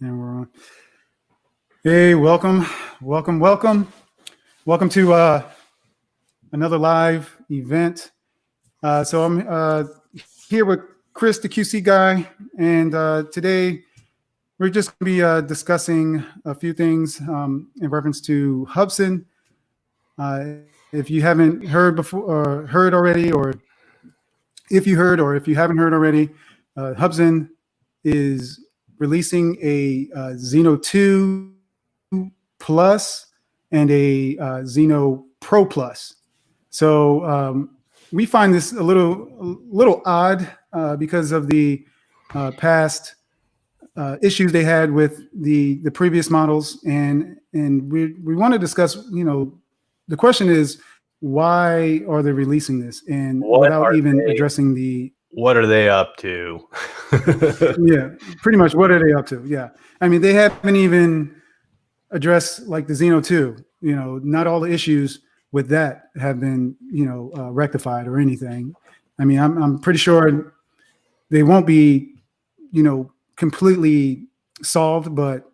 And we're on. Hey, welcome to another live event. So I'm here with Chris, the QC guy, and today we're just going to be discussing a few things in reference to Hubsan. If you haven't heard before, or heard already, or if you heard, or if you haven't heard already, Hubsan is releasing a Zeno 2 Plus and a Zeno Pro Plus. So we find this a little odd because of the past issues they had with the previous models, and we want to discuss. The question is, why are they releasing this, and without even addressing the what are they up to? Yeah, pretty much. What are they up to? Yeah, I mean, they haven't even addressed like the Zeno 2. Not all the issues with that have been rectified or anything. I mean, I'm pretty sure they won't be completely solved, but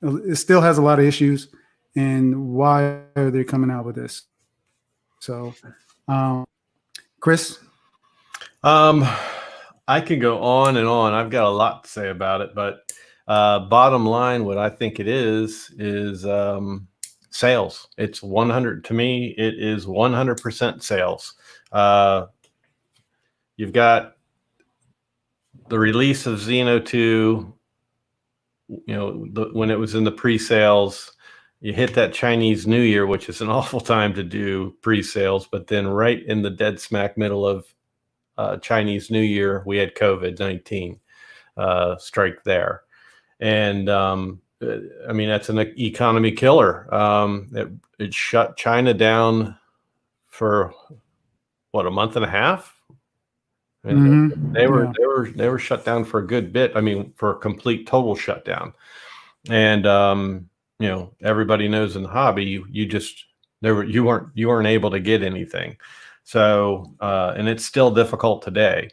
it still has a lot of issues. And why are they coming out with this? So, Chris. I can go on and on. I've got a lot to say about it, but bottom line, what I think it is sales. It's 100 to me. It is 100% sales. You've got the release of Zeno 2. When it was in the pre-sales, you hit that Chinese New Year, which is an awful time to do pre-sales, but then right in the dead smack middle of Chinese New Year, we had COVID-19 strike there. And I mean, that's an economy killer. It shut China down for what, a month and a half? And they were shut down for a good bit. I mean, for a complete total shutdown. And everybody knows in the hobby, you weren't able to get anything. So, and it's still difficult today.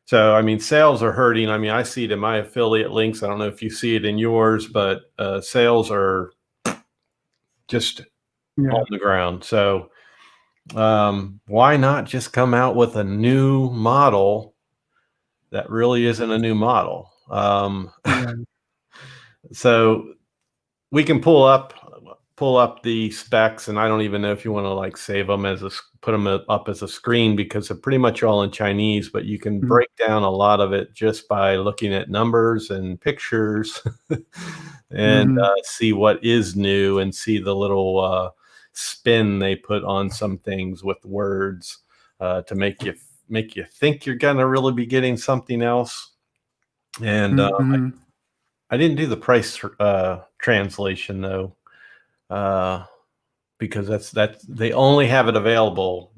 So, I mean, sales are hurting. I mean, I see it in my affiliate links. I don't know if you see it in yours, but sales are just on the ground. So, why not just come out with a new model that really isn't a new model? So we can pull up the specs, and I don't even know if you want to like save them put them up as a screen, because they're pretty much all in Chinese, but you can break down a lot of it just by looking at numbers and pictures and see what is new and see the little spin they put on some things with words to make you think you're gonna really be getting something else. And I didn't do the price translation though, because that's they only have it available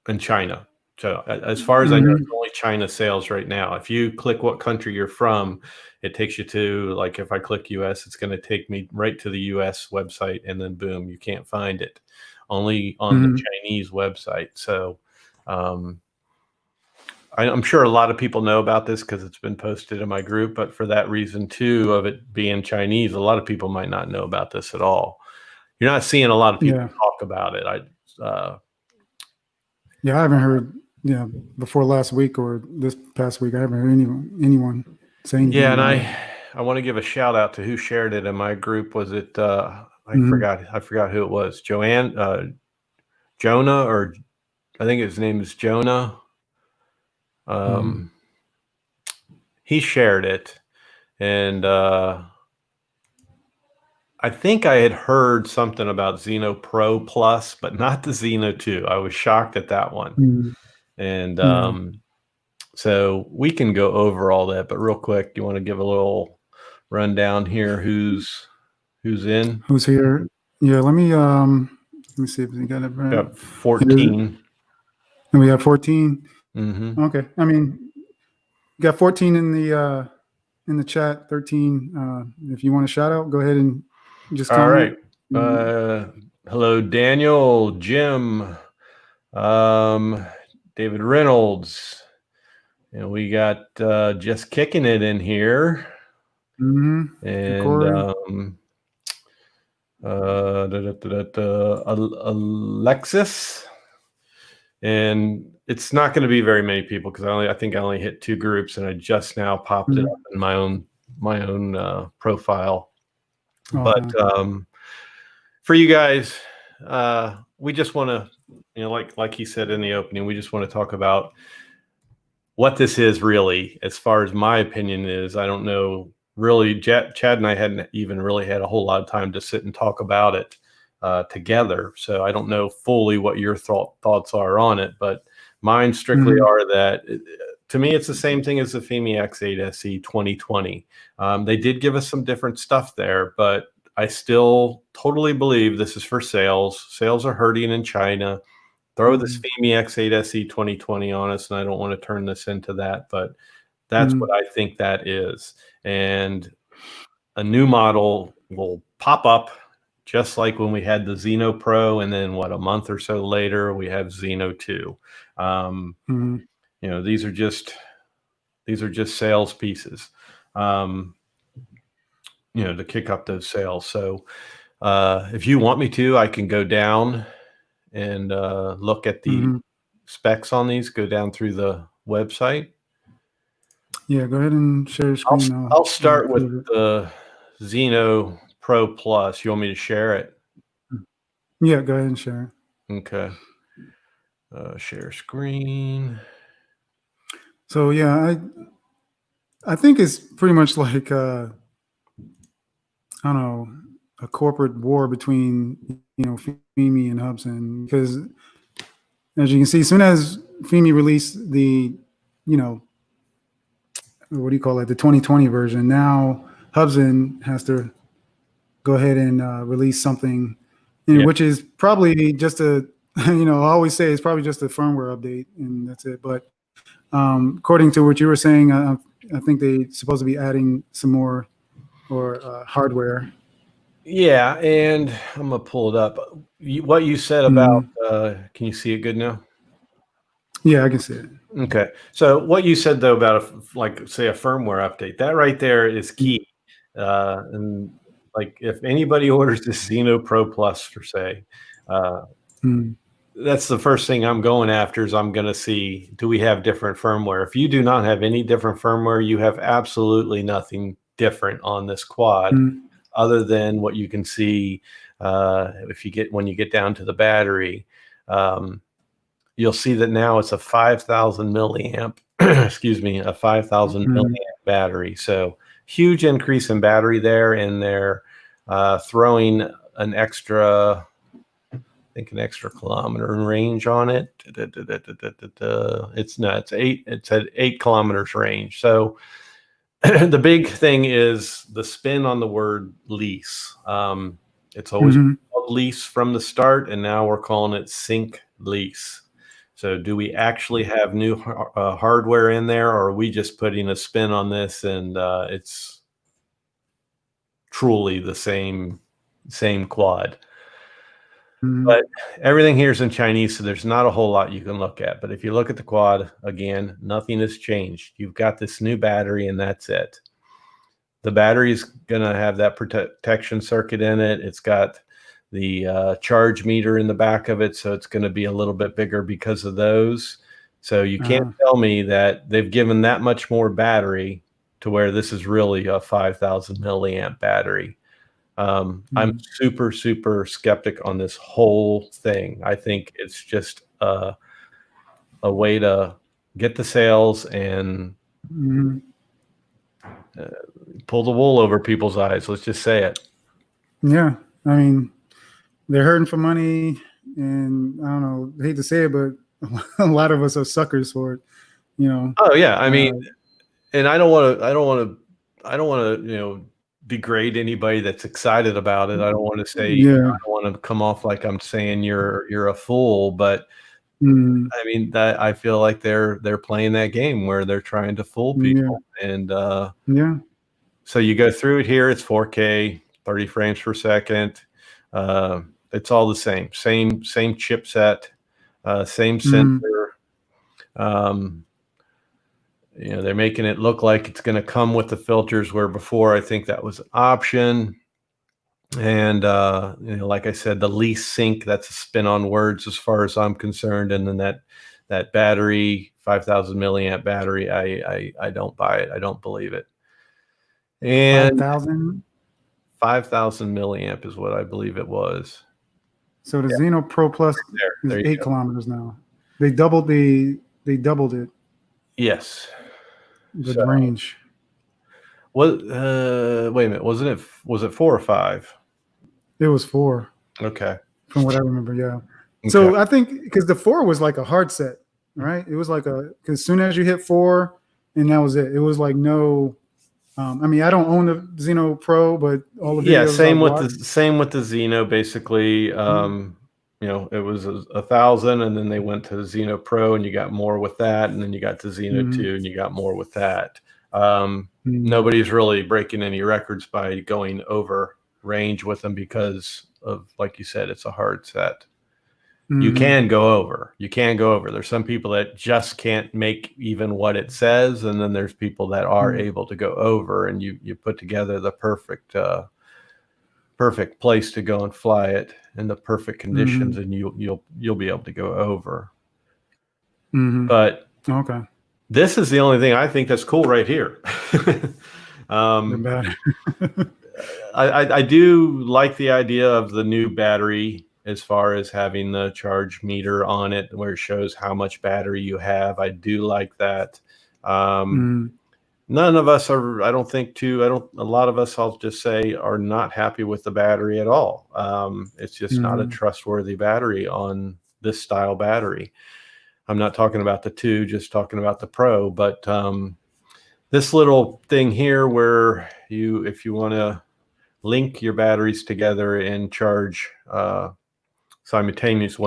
in China. So as far as I know, it's only China sales right now. If you click what country you're from, it takes you to, like, if I click US, it's going to take me right to the US website, and then boom, you can't find it. Only on the Chinese website. So I'm sure a lot of people know about this because it's been posted in my group, but for that reason too, of it being Chinese, a lot of people might not know about this at all. You're not seeing a lot of people talk about it. I haven't heard before last week or this past week. I haven't heard anyone saying. Yeah, and I want to give a shout out to who shared it in my group. Was it I forgot who it was. Jonah, or I think his name is Jonah. He shared it, and I think I had heard something about Zeno Pro Plus, but not the Zeno 2. I was shocked at that one. And so we can go over all that, but real quick, you want to give a little rundown here? Who's in? Who's here? Yeah, let me see if we got it right. Got 14. And we have 14. Okay. I mean, you got 14 in the chat, 13. If you want to shout out, go ahead and just comment. All right. Hello, Daniel, Jim, David Reynolds, And we got just kicking it in here. Mm-hmm. And Alexis. And it's not going to be very many people because I think I only hit 2 groups, and I just now popped it up in my own profile. Okay. But for you guys, we just want to, like he said in the opening, we just want to talk about what this is really. As far as my opinion is, I don't know really. Chad and I hadn't even really had a whole lot of time to sit and talk about it together, so I don't know fully what your thoughts are on it, but mine strictly are that to me it's the same thing as the Femi X8 SE 2020. They did give us some different stuff there, but I still totally believe this is for sales. Sales are hurting in China. Throw this Femi X8 SE 2020 on us, and I don't want to turn this into that, but that's what I think that is. And a new model will pop up just like when we had the Zeno Pro, and then a month or so later we have Zeno 2. These are just sales pieces, to kick up those sales. So if you want me to, I can go down and look at the specs on these, go down through the website. Yeah, go ahead and share your screen. I'll start with the Zeno Pro Plus. You want me to share it? Yeah, go ahead and share it. Okay. Share screen. So yeah, I think it's pretty much like I don't know, a corporate war between Femi and Hubsan, because as you can see, as soon as Femi released the what do you call it, the 2020 version, now Hubsan has to go ahead and release something, which is probably just a I always say it's probably just a firmware update and that's it. But according to what you were saying, I think they're supposed to be adding some more hardware. Yeah, and I'm gonna pull it up. What you said about can you see it good now? Yeah, I can see it. Okay, so what you said though about say a firmware update, that right there is key. And like if anybody orders this Zeno Pro Plus for say, that's the first thing I'm going after is I'm going to see, do we have different firmware? If you do not have any different firmware, you have absolutely nothing different on this quad other than what you can see when you get down to the battery. You'll see that now it's a 5,000 milliamp, excuse me, a 5,000 milliamp battery. So huge increase in battery there, and they're throwing an extra, I think an extra kilometer in range on it. It's at 8 kilometers range. So the big thing is the spin on the word lease. It's always called lease from the start, and now we're calling it sync lease. So do we actually have new hardware in there, or are we just putting a spin on this and it's truly the same quad? But everything here is in Chinese, so there's not a whole lot you can look at. But if you look at the quad, again, nothing has changed. You've got this new battery, and that's it. The battery is going to have that protection circuit in it. It's got the charge meter in the back of it, so it's going to be a little bit bigger because of those. So you can't tell me that they've given that much more battery to where this is really a 5,000 milliamp battery. I'm super, super skeptic on this whole thing. I think it's just a way to get the sales and pull the wool over people's eyes. Let's just say it. Yeah, I mean, they're hurting for money, and I don't know, I hate to say it, but a lot of us are suckers for it. Oh yeah, I mean, and I don't want to, degrade anybody that's excited about it. I don't want to say, I don't want to come off like I'm saying you're a fool, but I mean that I feel like they're playing that game where they're trying to fool people, and so you go through it here. It's 4K, 30 frames per second. It's all the same chipset, same sensor. they're making it look like it's going to come with the filters, where before I think that was an option. And like I said, the least sync, that's a spin on words as far as I'm concerned. And then that battery, 5,000 milliamp battery, I don't buy it. I don't believe it. And 5,000. 5,000 milliamp is what I believe it was. So the Zeno Pro Plus is 8 kilometers now. They doubled it. Yes. The range. Wait a minute. Was it 4 or 5? It was 4. Okay. From what I remember, yeah. Okay. So I think because the 4 was like a hard set, right? It was like because as soon as you hit 4, and that was it. It was like no. I mean, I don't own the Zeno Pro, but all the videos. Same with the Zeno. Basically, it was 1,000, and then they went to the Zeno Pro, and you got more with that, and then you got to Zeno 2, and you got more with that. Nobody's really breaking any records by going over range with them because of, like you said, it's a hard set. You can go over. There's some people that just can't make even what it says, and then there's people that are able to go over, and you put together the perfect place to go and fly it in the perfect conditions, and you'll be able to go over. But okay, this is the only thing I think that's cool right here. I do like the idea of the new battery, as far as having the charge meter on it where it shows how much battery you have. I do like that. None of us are, I don't think, a lot of us, I'll just say, are not happy with the battery at all. It's just not a trustworthy battery on this style battery. I'm not talking about the 2, just talking about the Pro. But this little thing here where if you want to link your batteries together and charge simultaneous,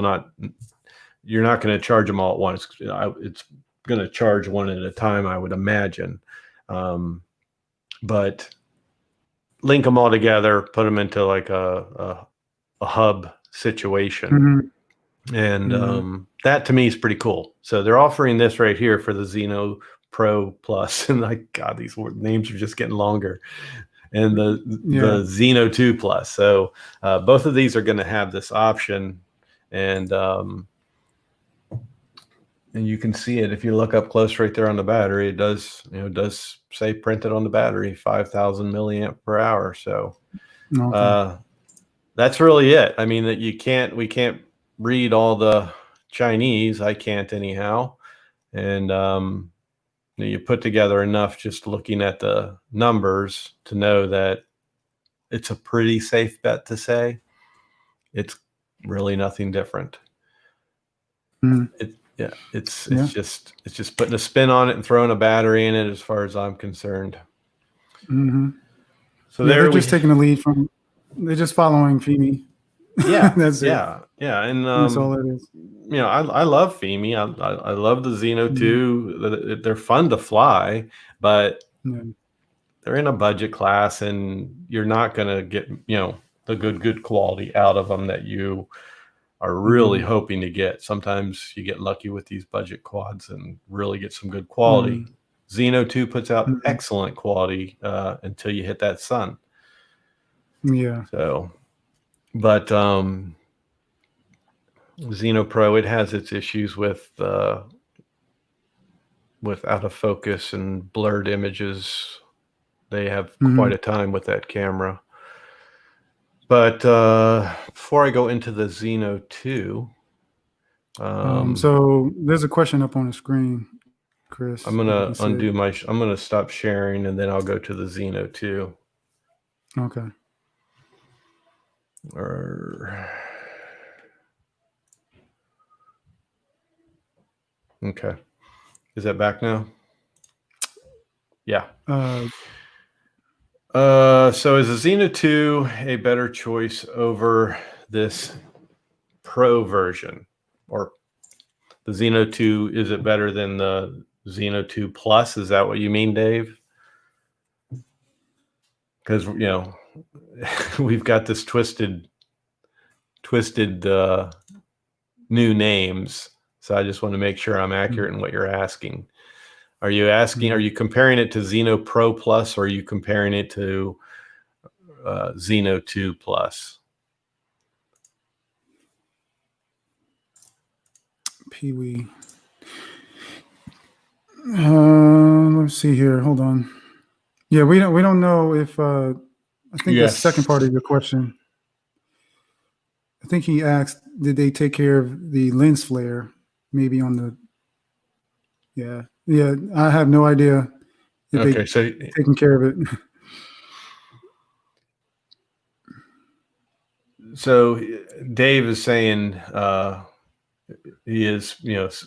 you're not going to charge them all at once. It's going to charge one at a time, I would imagine. But link them all together, put them into like a hub situation. And that to me is pretty cool. So they're offering this right here for the Zeno Pro Plus. And God, these names are just getting longer. And the Zeno 2 Plus. So both of these are going to have this option, and you can see it if you look up close right there on the battery. It does say printed on the battery 5,000 milliamp per hour. So that's really it. I mean, we can't read all the Chinese. I can't anyhow, and you put together enough just looking at the numbers to know that it's a pretty safe bet to say it's really nothing different. It's just putting a spin on it and throwing a battery in it, as far as I'm concerned. So they're just taking the lead from. They're just following Femi. Yeah, that's it. Yeah, and that's all it is. I love Femi. I love the Zeno 2. They're fun to fly, but they're in a budget class, and you're not going to get the good quality out of them that you are really hoping to get. Sometimes you get lucky with these budget quads and really get some good quality. Zeno 2 puts out excellent quality until you hit that sun. Yeah. So, but Zeno Pro, it has its issues with out of focus and blurred images. They have quite a time with that camera. But before I go into the Zeno 2, so there's a question up on the screen, Chris. I'm gonna I'm gonna stop sharing, and then I'll go to the Zeno 2. Okay. Okay. Is that back now? Yeah. So is the Zeno 2 a better choice over this Pro version? Or the Zeno 2, is it better than the Zeno 2 Plus? Is that what you mean, Dave? Because, we've got this twisted new names. So I just want to make sure I'm accurate in what you're asking. Are you asking? Are you comparing it to Zeno Pro Plus, or are you comparing it to Zeno 2 Plus? Pee-wee. Let's see here. Hold on. Yeah, we don't know if I think the second part of your question. I think he asked, did they take care of the lens flare? Maybe on the. Yeah. I have no idea if they taken care of it. So Dave is saying he is,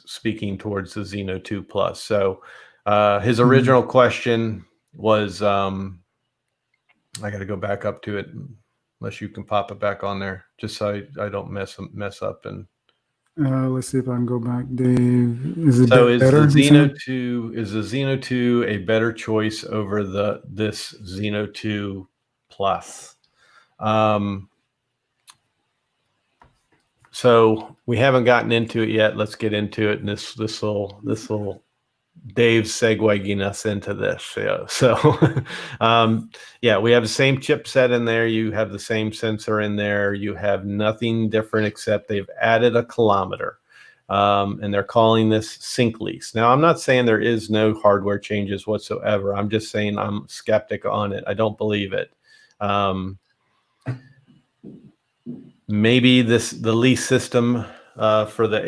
speaking towards the Zeno 2 Plus. So his original question was, I got to go back up to it, unless you can pop it back on there, just so I don't mess up. And let's see if I can go back, Dave. Is it so better? Is the Zeno 2 a better choice over this Zeno 2 Plus? So we haven't gotten into it yet. Let's get into it. And this will Dave's segueing us into this. Yeah. So we have the same chipset in there. You have the same sensor in there. You have nothing different except they've added a kilometer. And they're calling this sync lease. Now, I'm not saying there is no hardware changes whatsoever. I'm just saying I'm skeptic on it. I don't believe it. Maybe the lease system for the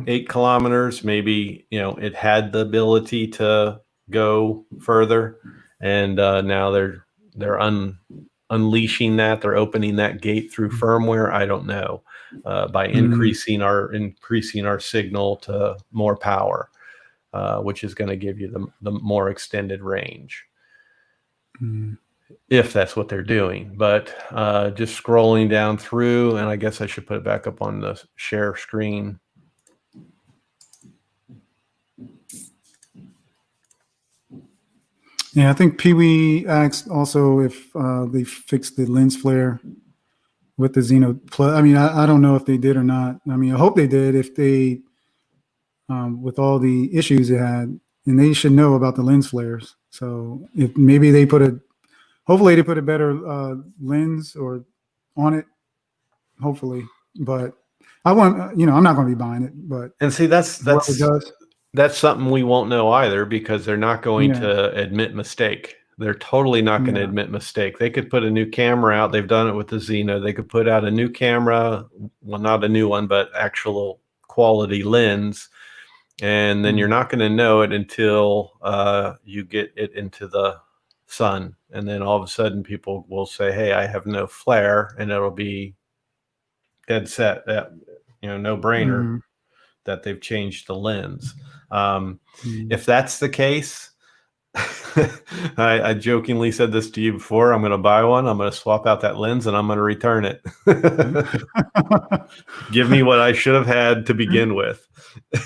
8 kilometers, maybe it had the ability to go further, and now they're unleashing that. They're opening that gate through firmware. I don't know, by increasing our signal to more power, which is going to give you the more extended range. If that's what they're doing. But just scrolling down through, and I guess I should put it back up on the share screen. Yeah, I think Pee-wee asked also if they fixed the lens flare with the Zeno Plus. I mean, I don't know if they did or not. I mean, I hope they did, if they, with all the issues they had, and they should know about the lens flares. So if maybe they hopefully they put a better lens or on it, hopefully. But I'm not going to be buying it. But and see, that's something we won't know either, because they're not going to admit mistake. They're totally not going to admit mistake. They could put a new camera out. They've done it with the Zeno. They could put out a new camera, well, not a new one, but actual quality lens. And then you're not going to know it until you get it into the sun, and then all of a sudden people will say, hey, I have no flare, and it'll be dead set, that no brainer that they've changed the lens. If that's the case, I jokingly said this to you before, I'm going to buy one, I'm going to swap out that lens, and I'm going to return it. Give me what I should have had to begin with.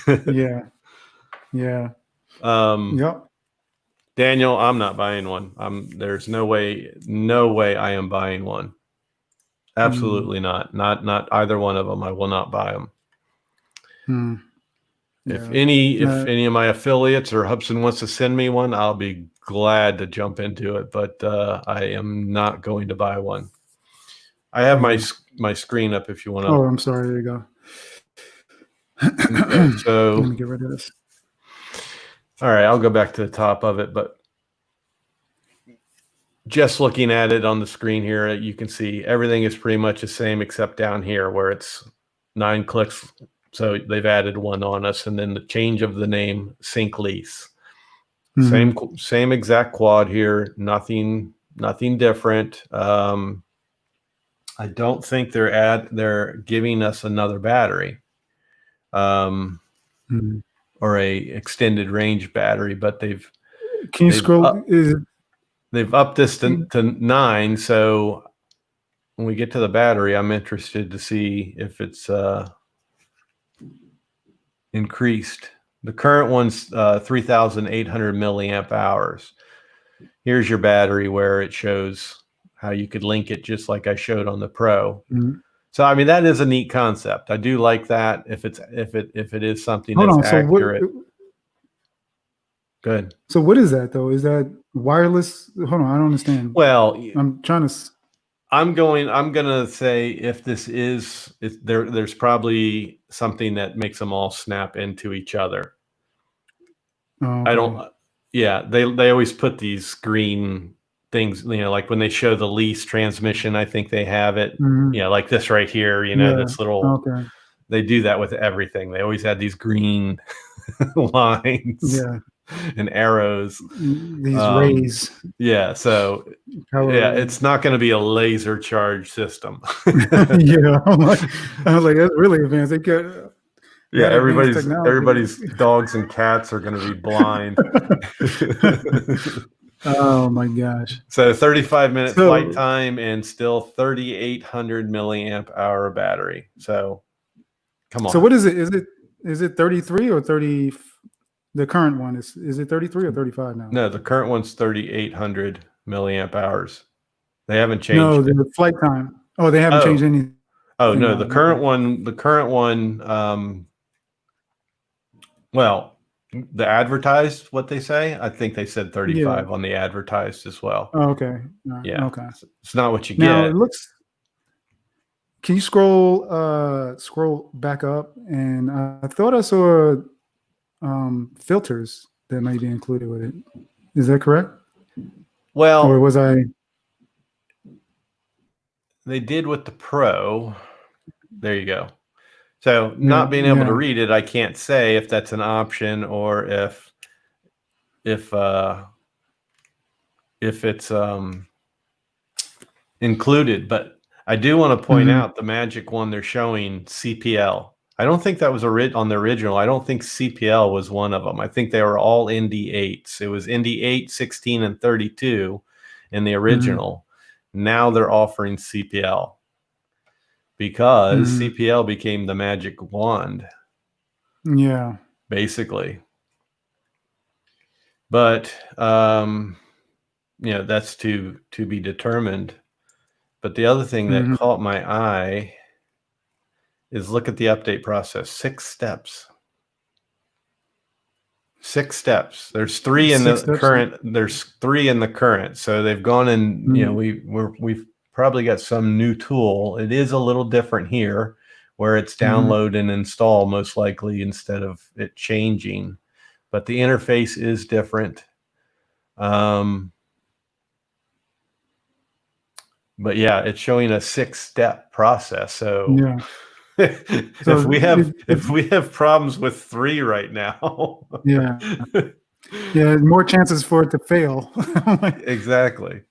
Yep. Daniel, I'm not buying one. There's no way I am buying one. Absolutely not. Not either one of them. I will not buy them. If any of my affiliates or Hubsan wants to send me one, I'll be glad to jump into it. But I am not going to buy one. I have my screen up if you want to. Oh, I'm sorry. There you go. Okay, so let me get rid of this. All right, I'll go back to the top of it, but just looking at it on the screen here, you can see everything is pretty much the same except down here where it's 9 clicks. So they've added one on us, and then the change of the name, Sync Lease. Same exact quad here, nothing different. I don't think they're giving us another battery. Or a extended range battery, but they've upped this to 9. So when we get to the battery, I'm interested to see if it's increased. The current one's 3,800 milliamp hours. Here's your battery where it shows how you could link it, just like I showed on the Pro. So I mean, that is a neat concept. I do like that. If it is something that's accurate. Good. So what is that though? Is that wireless? Hold on, I don't understand. Well, I'm trying to. I'm gonna say if this is there's probably something that makes them all snap into each other. Oh, I okay. don't. Yeah, they always put these green things. Like when they show the lease transmission, I think they have it. Mhm. Like this right here. Yeah. This little. Okay. They do that with everything. They always had these green lines Yeah. and arrows. These rays. Yeah. So Power rays. it's not going to be a laser charge system. Yeah. I was like, that's really advanced. They got Yeah, that advanced technology. everybody's dogs and cats are going to be blind. Oh my gosh. So 35-minute flight time and still 3,800 milliamp hour battery. So come on. So what is it? Is it 33 or 30? The current one is it 33 or 35 now? No, the current one's 3,800 milliamp hours. They haven't changed. No, the flight time. Oh, they haven't changed anything. Oh no, the current one. Well, the advertised, what they say, I think they said 35 on the advertised as well. Oh, okay. Yeah. Okay. It's not what you Now get. it looks. Can you scroll back up? And I thought I saw filters that might be included with it. Is that correct? Well, or was I? They did with the Pro. There you go. So not being able to read it, I can't say if that's an option or if it's included. But I do want to point out the magic one they're showing, CPL. I don't think that was on the original. I don't think CPL was one of them. I think they were all ND8s. It was ND8, 16, and 32 in the original. Now they're offering CPL because CPL became the magic wand. Yeah. Basically. But that's to be determined. But the other thing that caught my eye is look at the update process. 6 steps. 6 steps. There's 3 in the current. There's 3 in the current. So they've gone and we've probably got some new tool. It is a little different here, where it's download and install most likely instead of it changing. But the interface is different. But yeah, it's showing a 6-step process. So yeah. if we have problems with 3 right now, more chances for it to fail. Exactly.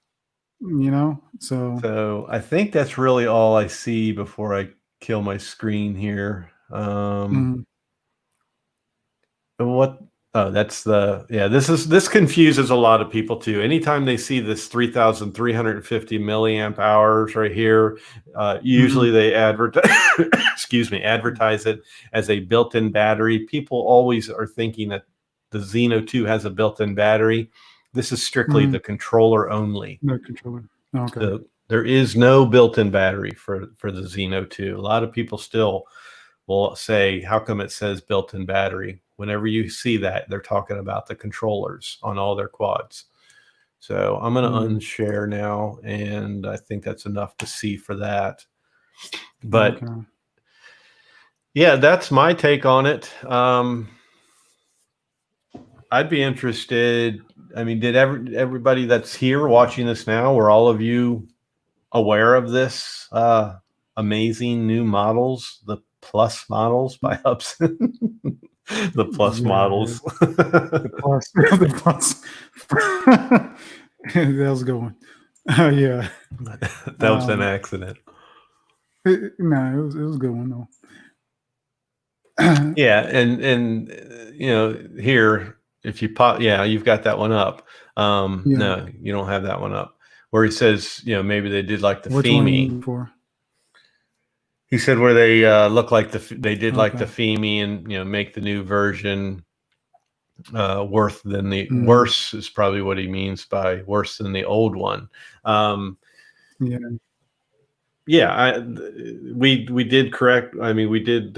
So I think that's really all I see before I kill my screen here. This confuses a lot of people too. Anytime they see this 3,350 milliamp hours right here, usually they advertise it as a built-in battery. People always are thinking that the Zeno 2 has a built-in battery. This is strictly the controller only. No controller. Okay. There is no built-in battery for the Zeno 2. A lot of people still will say, how come it says built-in battery? Whenever you see that, they're talking about the controllers on all their quads. So I'm going to unshare now, and I think that's enough to see for that. But yeah, that's my take on it. I'd be interested. I mean, did everybody that's here watching this now, were all of you aware of this amazing new models, the Plus models by Hubsan? The Plus models. The Plus. That was a good one. Yeah. That was an accident. No, it was a good one though. Yeah, and here, if you pop, you've got that one up. No, you don't have that one up. Where he says, maybe they did like the Femi. He said where they look like they did like the Femi, and make the new version worse is probably what he means by worse than the old one. We did correct. I mean, we did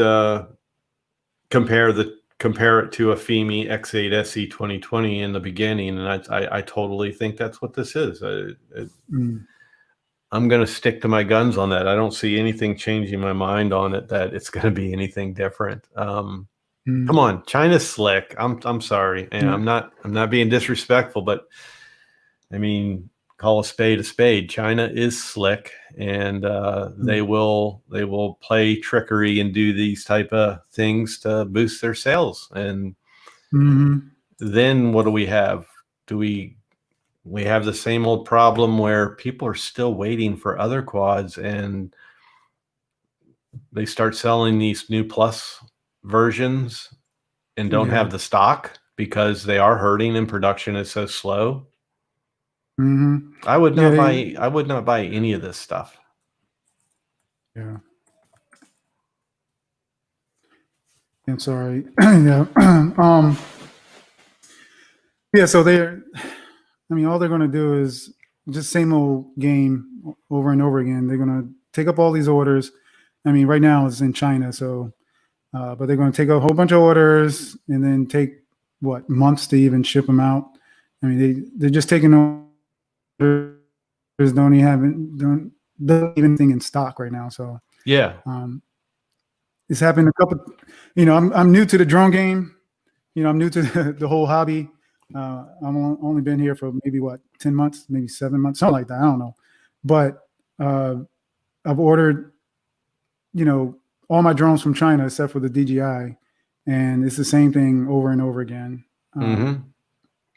compare the compare it to a Femi X8 SE 2020 in the beginning, and I totally think that's what this is. I'm going to stick to my guns on that. I don't see anything changing my mind on it that it's going to be anything different. Come on, China's slick. I'm sorry, and I'm not being disrespectful, but I mean, call a spade a spade. China is slick, and they will play trickery and do these type of things to boost their sales. And then what do we have? We have the same old problem where people are still waiting for other quads, and they start selling these new Plus versions and don't have the stock because they are hurting and production is so slow. I would not buy any of this stuff. Yeah. I'm sorry. Yeah. Yeah. So all they're going to do is just same old game over and over again. They're going to take up all these orders. I mean, right now it's in China. So, but they're going to take a whole bunch of orders and then take months to even ship them out. I mean, they're just taking orders, don't even anything in stock right now. So yeah, it's happened a couple. I'm new to the drone game. I'm new to the whole hobby. I've only been here for maybe 10 months, maybe 7 months, something like that. I don't know, but I've ordered, all my drones from China except for the DJI, and it's the same thing over and over again.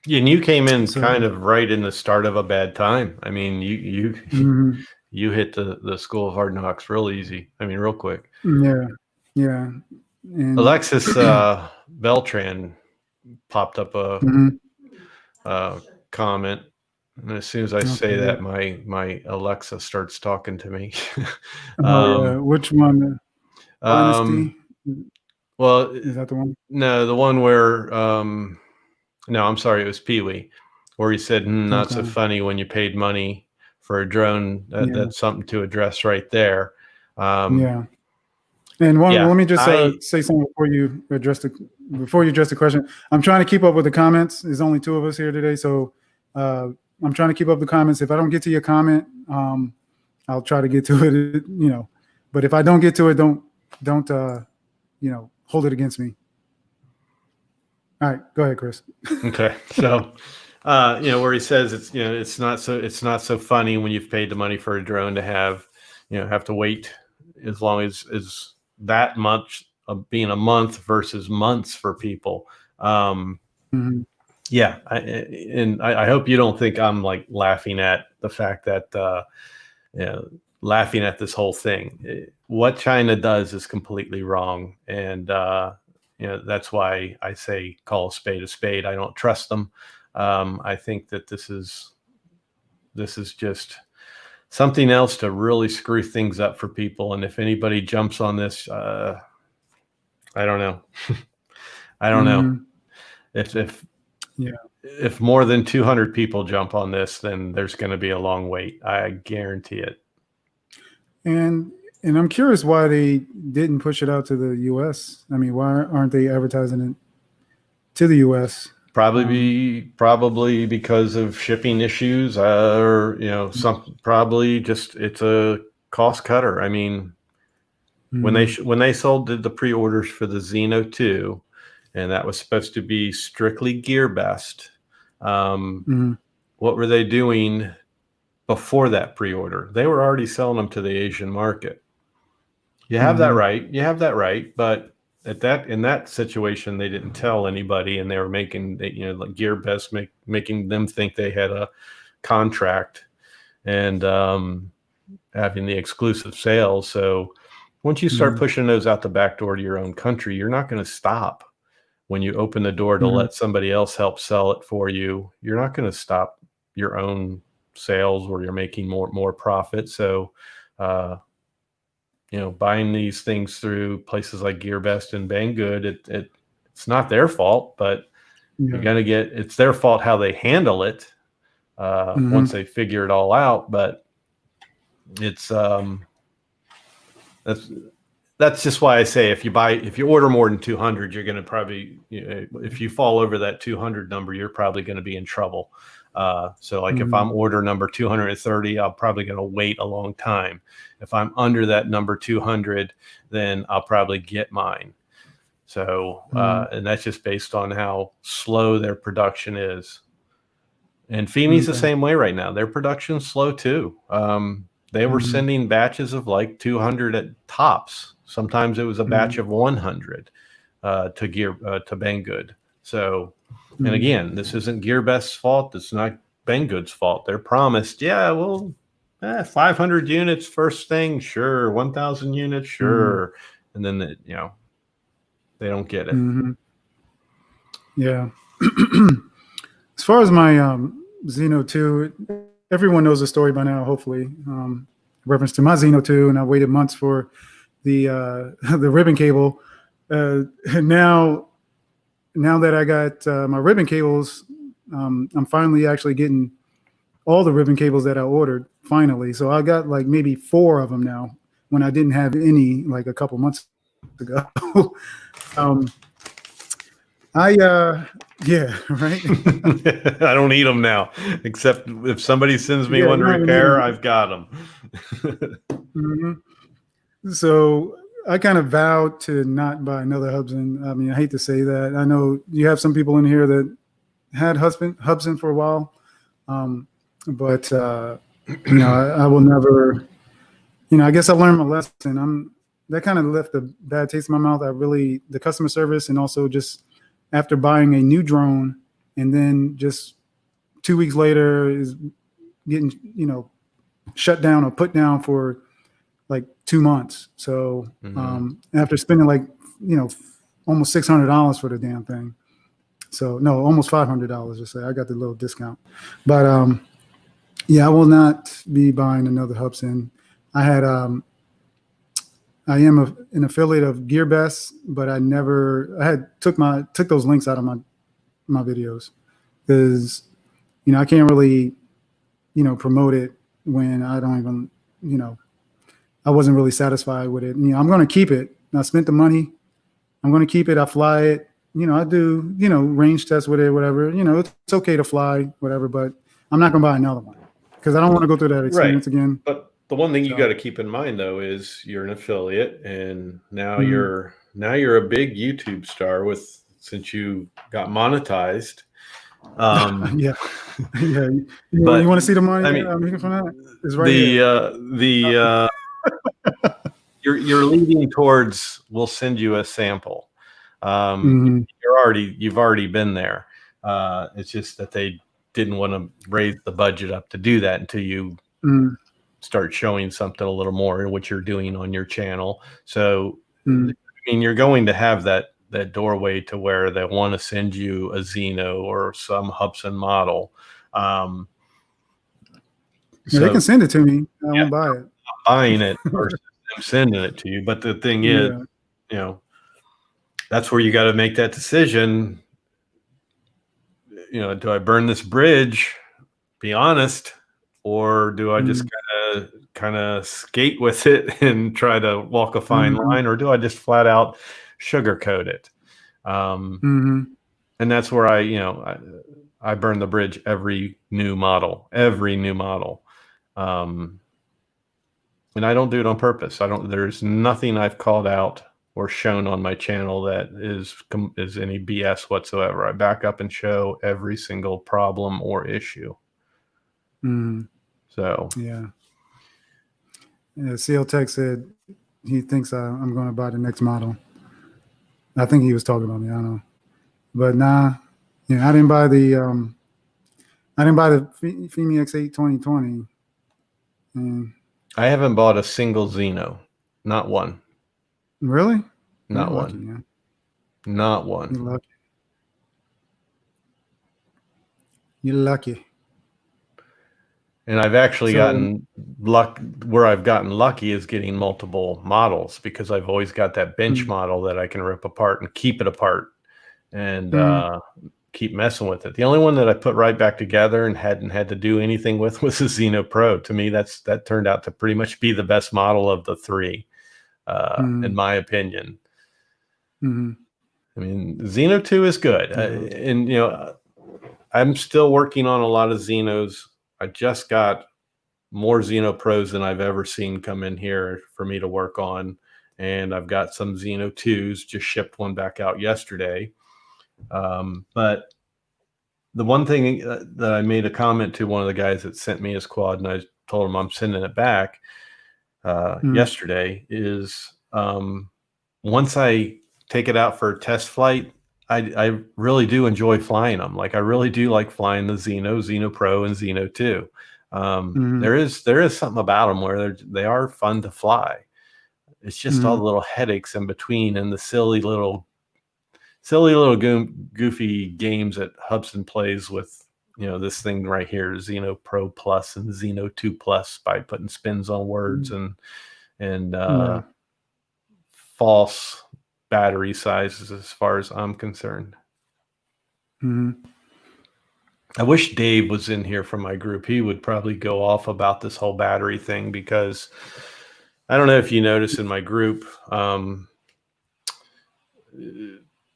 Yeah, and you came in kind of right in the start of a bad time. I mean, you hit the school of hard knocks real easy. I mean, real quick. Yeah. And Alexis Beltran popped up a comment, and as soon as I say that, my Alexa starts talking to me. Which one? Dynasty? Well, is that the one? No, the one where no, I'm sorry, it was Pee-wee, where he said, not so funny when you paid money for a drone. That's something to address right there. And let me just say something before you address the question. I'm trying to keep up with the comments. There's only 2 of us here today, so I'm trying to keep up the comments. If I don't get to your comment, I'll try to get to it. But if I don't get to it, don't hold it against me. All right, go ahead, Chris. Okay, so where he says it's not so funny when you've paid the money for a drone to have to wait as long as that much of being a month versus months for people. Yeah, I hope you don't think I'm like laughing at the fact that laughing at this whole thing. What China does is completely wrong, and that's why I say call a spade a spade. I don't trust them. I think that this is just something else to really screw things up for people. And if anybody jumps on this, I don't know. I don't know. If more than 200 people jump on this, then there's going to be a long wait. I guarantee it. And I'm curious why they didn't push it out to the U.S. I mean, why aren't they advertising it to the U.S.? Probably because of shipping issues, or probably just it's a cost cutter. I mean, when they did the pre-orders for the Zeno 2, and that was supposed to be strictly gear best. What were they doing before that pre-order? They were already selling them to the Asian market. You have that right. You have that right, but in that situation, they didn't tell anybody, and they were making like gear best making them think they had a contract and having the exclusive sales. So once you start pushing those out the back door to your own country, you're not going to stop. When you open the door to let somebody else help sell it for you, you're not going to stop your own sales where you're making more profit. So buying these things through places like GearBest and Banggood, it's not their fault, but you're going to it's their fault how they handle it once they figure it all out. But it's that's just why I say if you order more than 200, you're going to probably, if you fall over that 200 number, you're probably going to be in trouble. So like if I'm order number 230, I'm probably going to wait a long time. If I'm under that number 200, then I'll probably get mine. So, and that's just based on how slow their production is. And Femi's the same way right now. Their production's slow too. They were sending batches of like 200 at tops. Sometimes it was a batch of 100 to Banggood. So, and again, this isn't GearBest's fault. It's not Banggood's fault. They're promised, 500 units first thing, sure. 1,000 units, sure. And then they don't get it. Yeah. As far as my Zeno 2, everyone knows the story by now, hopefully. Reference to my Zeno 2, and I waited months for the ribbon cable. Now that I got my ribbon cables, I'm finally actually getting all the ribbon cables that I ordered, finally. So I got like maybe 4 of them now when I didn't have any like a couple months ago. Yeah, right. I don't need them now, except if somebody sends me one to repair, I've got them. So I kind of vowed to not buy another Hubsan. I mean, I hate to say that. I know you have some people in here that had Hubsan for a while, but I will never. I guess I learned my lesson. That kind of left a bad taste in my mouth. The customer service, and also just after buying a new drone, and then just 2 weeks later is getting, shut down or put down for like 2 months. So after spending like, almost $600 for the damn thing. So no, almost $500 to say. I got the little discount. But I will not be buying another Hubsan. I am an affiliate of GearBest, but I took those links out of my videos because, I can't really, promote it when I don't even, I wasn't really satisfied with it. I'm going to keep it. I spent the money. I'm going to keep it. I fly it. I do, range tests with it, whatever. It's okay to fly, whatever, but I'm not going to buy another one because I don't want to go through that experience again. But the one thing you got to keep in mind, though, is you're an affiliate, and now you're a big YouTube star since you got monetized. Yeah. You want to see the money? I'm making from that. It's right here. You're leading towards. We'll send you a sample. You've already been there. It's just that they didn't want to raise the budget up to do that until you start showing something a little more in what you're doing on your channel. So, you're going to have that doorway to where they want to send you a Zeno or some Hubsan model. They can send it to me. I won't buy it. I'm buying it versus them sending it to you. But the thing is, that's where you got to make that decision. Do I burn this bridge? Be honest. Or do I just kind of skate with it and try to walk a fine line, or do I just flat out sugarcoat it? And that's where I burn the bridge every new model. And I don't do it on purpose. There's nothing I've called out or shown on my channel that is any BS whatsoever. I back up and show every single problem or issue. So CL Tech said he thinks I'm going to buy the next model. I think he was talking about me. I don't know, but nah, I didn't buy the Femi X8 2020. I haven't bought a single Zeno, not one. Really? Not one. Lucky, not one. You're lucky. You're lucky. And I've actually gotten luck. Where I've gotten lucky is getting multiple models, because I've always got that bench model that I can rip apart and keep it apart and keep messing with it. The only one that I put right back together and hadn't had to do anything with was the Zeno Pro. To me, that turned out to pretty much be the best model of the three. in my opinion. Mm-hmm. I mean, Zeno 2 is good. And, you know, I'm still working on a lot of Zenos. I just got more Zeno Pros than I've ever seen come in here for me to work on. And I've got some Zeno 2s, just shipped one back out yesterday. But the one thing that I made a comment to one of the guys that sent me his quad, and I told him I'm sending it back yesterday, is once I take it out for a test flight, I really do enjoy flying them. Like I really do like flying the Zeno Pro, and Zeno 2. There is something about them where they are fun to fly. It's just all the little headaches in between and the silly little goofy games that Hubsan plays with, you know, this thing right here, Zeno Pro Plus and Zeno 2 Plus, by putting spins on words and false battery sizes as far as I'm concerned. I wish Dave was in here from my group. He would probably go off about this whole battery thing, because I don't know if you notice in my group,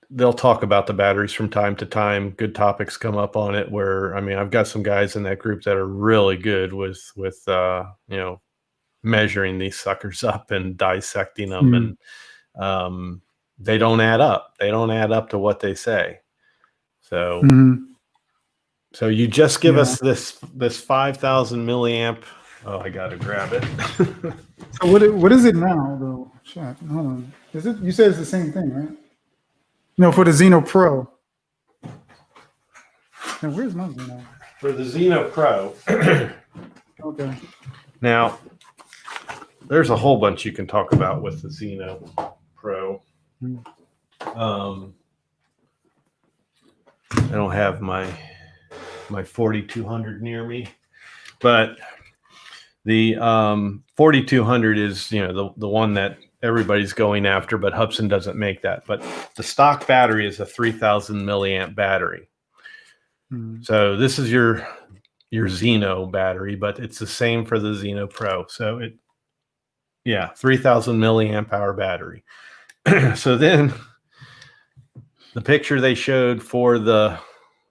they'll talk about the batteries from time to time. Good topics come up on it where, I mean, I've got some guys in that group that are really good with you know, measuring these suckers up and dissecting them. And they don't add up. They don't add up to what they say. So, so you just give us this 5,000 milliamp. Oh, I got to grab it. So what is it now though? Shit, hold on. Is it? You said it's the same thing, right? No, for the Zeno Pro. Now, where's my Zeno? For the Zeno Pro. Okay. Now, there's a whole bunch you can talk about with the Zeno Pro. I don't have my 4200 near me, but the 4200 is, you know, the one that everybody's going after, but Hubsan doesn't make that. But the stock battery is a 3000 milliamp battery. So this is your Zeno battery, but it's the same for the Zeno Pro. So 3000 milliamp hour battery. So then the picture they showed for the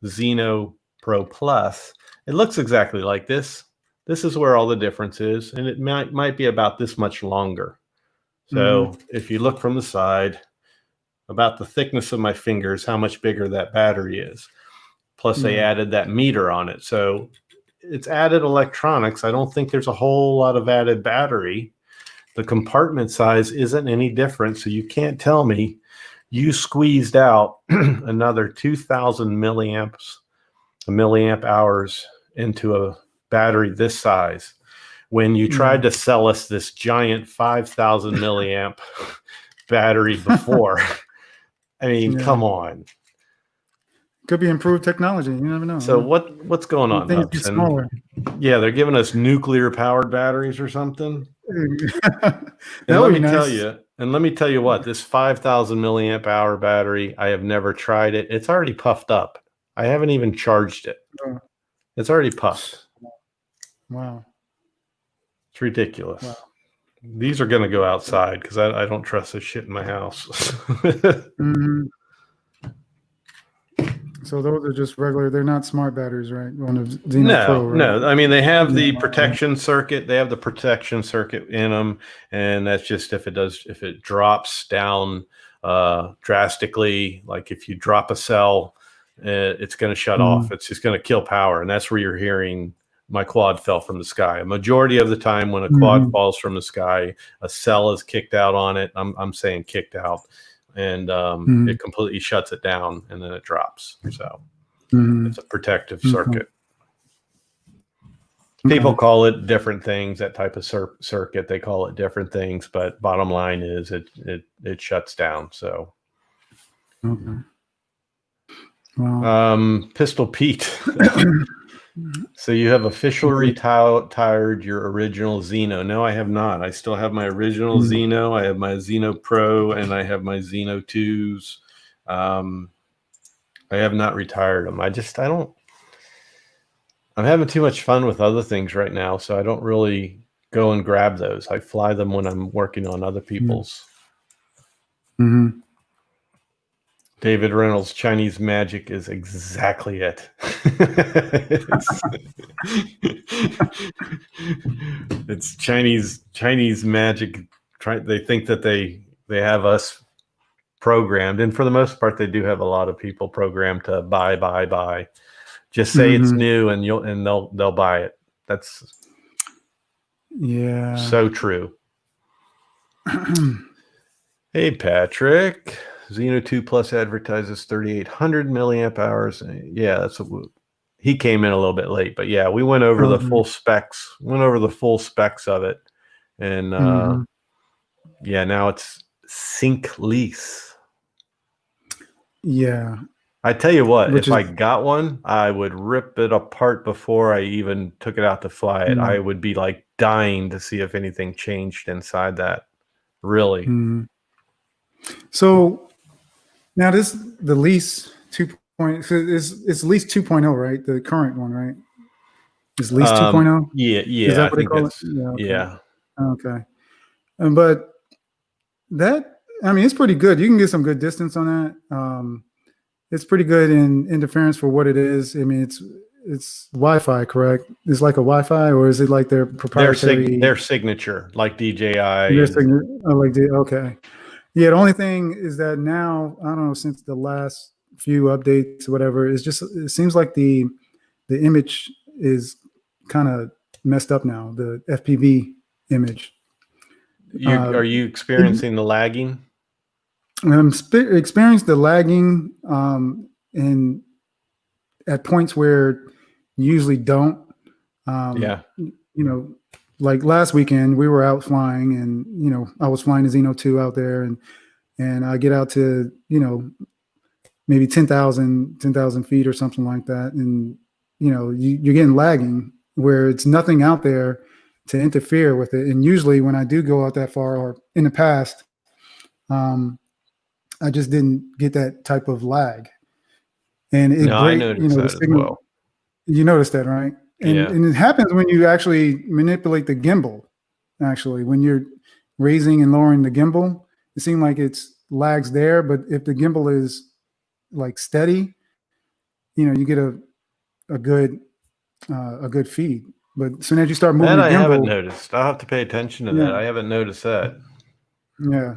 Zeno Pro Plus, it looks exactly like this. This is where all the difference is, and it might be about this much longer. So if you look from the side, about the thickness of my fingers, how much bigger that battery is. Plus they added that meter on it. So it's added electronics. I don't think there's a whole lot of added battery. The compartment size isn't any different. So you can't tell me you squeezed out another 2000 milliamp hours into a battery this size when you tried to sell us this giant 5,000 milliamp battery before. I mean, come on. Could be improved technology. You never know. So what's going on? Things get smaller. Yeah, they're giving us nuclear powered batteries or something. That And would let be me nice. tell you what, this 5,000 milliamp hour battery, I have never tried it. It's already puffed up. I haven't even charged it. It's already puffed. Wow. It's ridiculous. Wow. These are going to go outside because I don't trust this shit in my house. So those are just regular. They're not smart batteries, right? On the Zeno Pro, right? No. I mean, they have the protection circuit. They have the protection circuit in them, and that's just if it drops down drastically, like if you drop a cell, it's going to shut off. It's just going to kill power, and that's where you're hearing my quad fell from the sky. A majority of the time, when a quad falls from the sky, a cell is kicked out on it. I'm saying kicked out. And it completely shuts it down, and then it drops. So it's a protective circuit. People call it different things, that type of circuit. They call it different things, but bottom line is it shuts down. So Pistol Pete. So you have officially retired your original Zeno. No, I have not. I still have my original Zeno. I have my Zeno Pro, and I have my Zeno 2s. I have not retired them. I'm having too much fun with other things right now, so I don't really go and grab those. I fly them when I'm working on other people's. Mm-hmm. David Reynolds, Chinese magic is exactly it. It's Chinese magic. They think that they have us programmed, and for the most part, they do have a lot of people programmed to buy. Just say it's new, and they'll buy it. That's so true. Hey, Patrick. Zeno 2 Plus advertises 3,800 milliamp hours. Yeah, that's what he came in a little bit late, but yeah, we went over the full specs. Went over the full specs of it, and yeah, now it's sync lease. Yeah. I tell you what, if I got one, I would rip it apart before I even took it out to fly it. I would be like dying to see if anything changed inside that. Really. So now the lease 2.0 it's lease 2.0, right? The current one, right? Is lease 2.0? Yeah. Is that what they call it? Yeah. Okay. But that, I mean, it's pretty good. You can get some good distance on that. It's pretty good in interference for what it is. I mean, it's Wi-Fi, correct? It's like a Wi-Fi, or is it like their proprietary? Their signature, like DJI. Their signature. Oh, like okay. Yeah. The only thing is that now, I don't know, since the last few updates, whatever, it seems like the image is kind of messed up now. The FPV image. Are you experiencing the lagging? I'm experienced the lagging and at points where you usually don't. Yeah. You know, like last weekend we were out flying, and I was flying the Zeno 2 out there, and I get out to maybe 10,000 feet or something like that, and you're getting lagging where it's nothing out there to interfere with it. And usually when I do go out that far, or in the past, I just didn't get that type of lag. And I noticed that as well. You noticed that, right? And it happens when you actually manipulate the gimbal. Actually, when you're raising and lowering the gimbal, it seems like it's lags there. But if the gimbal is like steady, you get a good feed. But as soon as you start moving the gimbal, I haven't noticed. I'll have to pay attention to that. I haven't noticed that. Yeah.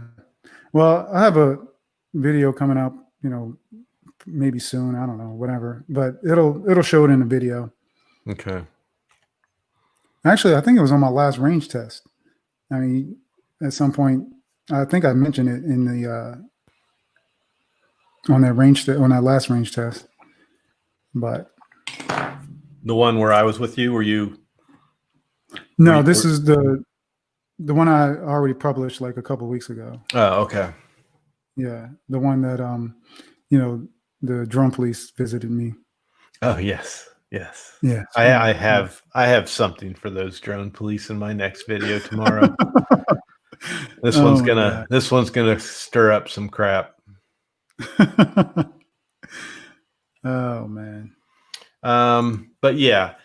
Well, I have a video coming up, maybe soon. I don't know, whatever. But it'll show it in the video. Okay. Actually, I think it was on my last range test. I mean, at some point, I think I mentioned it in the on that last range test. But the one where I was with you, were you? No, this is the one I already published like a couple of weeks ago. Oh, okay. Yeah, the one that the drone police visited me. Oh yes. Yeah, I have something for those drone police in my next video tomorrow. This one's gonna stir up some crap. Oh man. But yeah,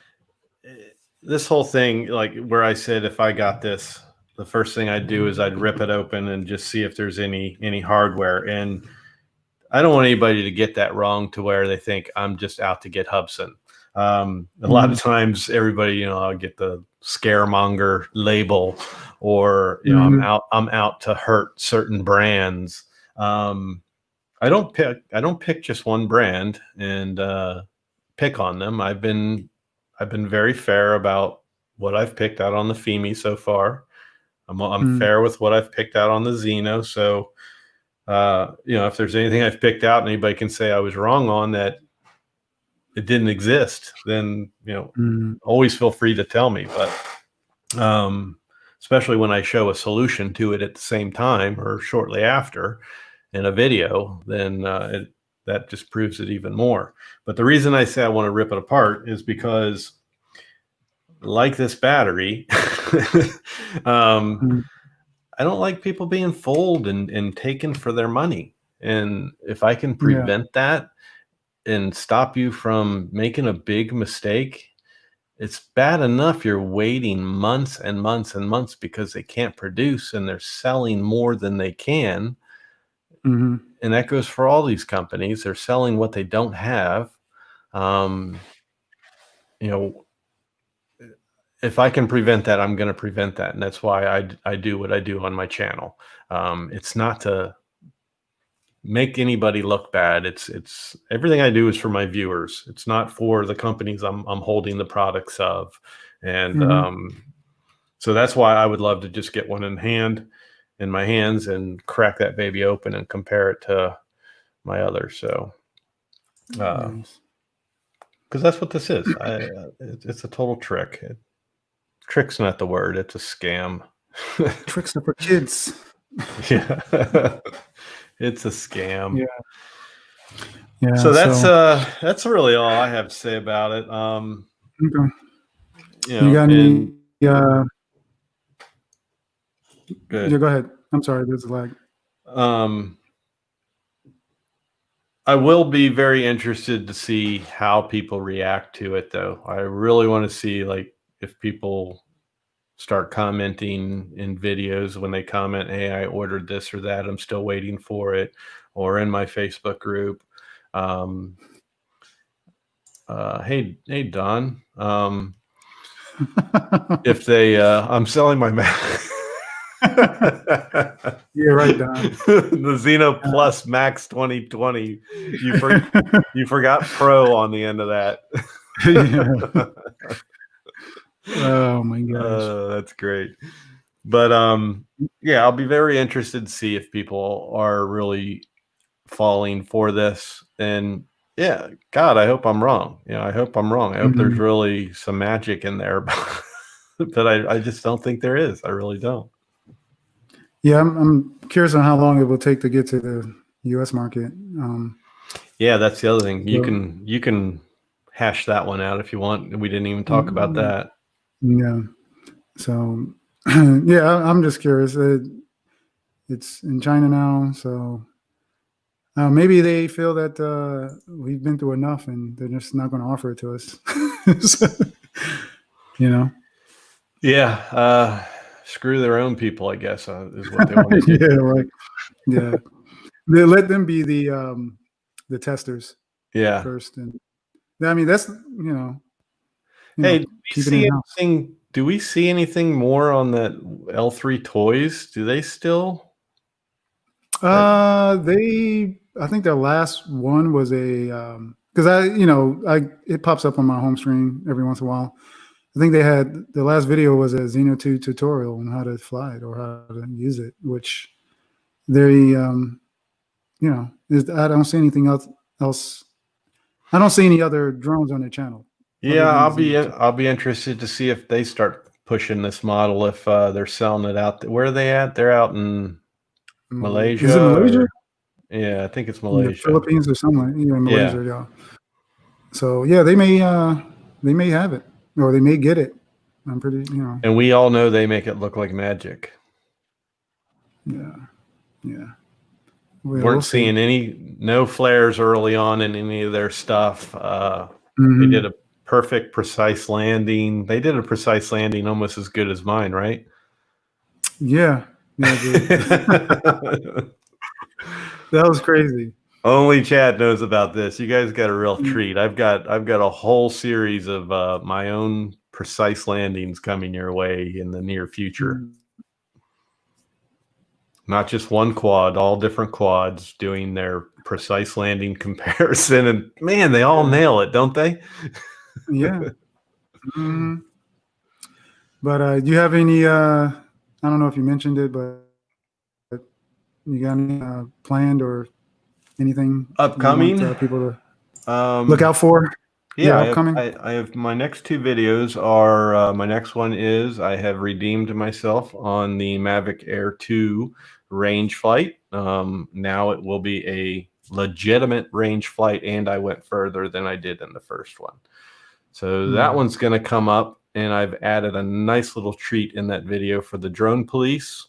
this whole thing, like where I said, if I got this, the first thing I'd do is I'd rip it open and just see if there's any hardware. And I don't want anybody to get that wrong to where they think I'm just out to get Hubsan. A lot of times everybody, I'll get the scaremonger label, or I'm out to hurt certain brands. I don't pick just one brand and pick on them. I've been very fair about what I've picked out on the Femi so far. I'm fair with what I've picked out on the Zeno. So if there's anything I've picked out and anybody can say I was wrong on that, it didn't exist, then always feel free to tell me. But especially when I show a solution to it at the same time or shortly after in a video, then that just proves it even more. But the reason I say I want to rip it apart is because, like this battery, I don't like people being fooled and taken for their money. And if I can prevent that and stop you from making a big mistake it's bad enough you're waiting months and months and months because they can't produce and they're selling more than they can. Mm-hmm. And that goes for all these companies. They're selling what they don't have. You know, if I can prevent that, I'm going to prevent that. And that's why I do what I do on my channel. It's not to make anybody look bad. It's everything I do is for my viewers. It's not for the companies I'm holding the products of. And so that's why I would love to just get one in my hands and crack that baby open and compare it to my other. So, Nice. because that's what this is. It's a total trick. Trick's not the word. It's a scam. Tricks are for kids. Yeah. It's a scam. Yeah. Yeah. So that's really all I have to say about it. Okay. You know, You got any? good. Yeah, go ahead. I'm sorry. There's a lag. I will be very interested to see how people react to it, though. I really want to see, like, if people start commenting in videos when they comment, "Hey, I ordered this or that. I'm still waiting for it," or in my Facebook group. Hey, Don. If they, I'm selling my Mac. Yeah, right, Don. The Zeno Plus Max 2020. You forgot Pro on the end of that. Yeah. Oh my gosh. That's great. But yeah, I'll be very interested to see if people are really falling for this. And yeah, God, I hope I'm wrong. I hope I'm wrong. I hope there's really some magic in there, but I just don't think there is. I really don't. Yeah, I'm curious on how long it will take to get to the U.S. market. Yeah, that's the other thing. You can hash that one out if you want. We didn't even talk about that. Yeah. So, yeah, I'm just curious. It's in China now, so maybe they feel that we've been through enough, and they're just not going to offer it to us. So, Yeah. Screw their own people, I guess, is what they want to do. Yeah, right. Yeah, they let them be the testers. Yeah. First, and I mean that's Hey, do we see anything more on that L3 toys? Do they still? I think their last one was a because it pops up on my home screen every once in a while. I think they had the last video was a Zeno 2 tutorial on how to fly it or how to use it, which they I don't see anything else. I don't see any other drones on their channel. Yeah, I'll be interested to see if they start pushing this model, if they're selling it out. Where are they at? They're out in Malaysia. Is it Malaysia? Yeah, I think it's Malaysia. The Philippines or somewhere. Yeah, Malaysia, Yeah. So yeah, they may have it or they may get it. I'm pretty, And we all know they make it look like magic. Yeah. Weren't seeing no flares early on in any of their stuff. They did a perfect, precise landing. They did a precise landing almost as good as mine, right? Yeah. That was crazy. Only Chad knows about this. You guys got a real treat. I've got a whole series of my own precise landings coming your way in the near future. Not just one quad, all different quads doing their precise landing comparison. And man, they all nail it, don't they? Yeah. But do you have any, I don't know if you mentioned it, but you got any planned or anything upcoming you want, people to look out for? Yeah, upcoming. I have my next two videos are my next one is I have redeemed myself on the Mavic Air 2 range flight. Now it will be a legitimate range flight, and I went further than I did in the first one. So that one's going to come up, and I've added a nice little treat in that video for the drone police.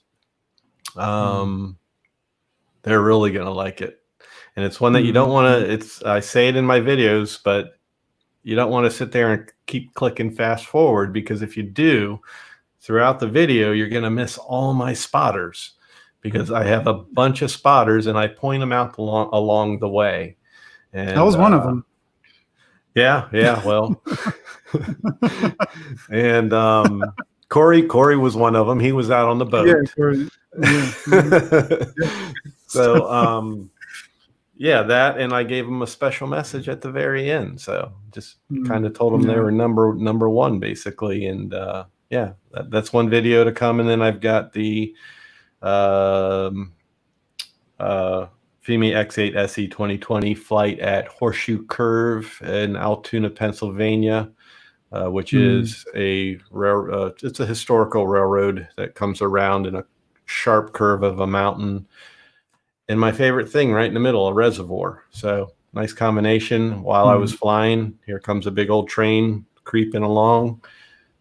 They're really going to like it. And it's one that you don't want to, I say it in my videos, but you don't want to sit there and keep clicking fast forward, because if you do, throughout the video, you're going to miss all my spotters, because I have a bunch of spotters and I point them out along the way. And I was one of them. Yeah, well. And Corey was one of them. He was out on the boat. So yeah, that, and I gave him a special message at the very end. So just kind of told them they were number one, basically. And yeah, that's one video to come. And then I've got the Femi X8 SE 2020 flight at Horseshoe Curve in Altoona, Pennsylvania, which is it's a historical railroad that comes around in a sharp curve of a mountain. And my favorite thing, right in the middle, a reservoir. So nice combination. While I was flying, here comes a big old train creeping along.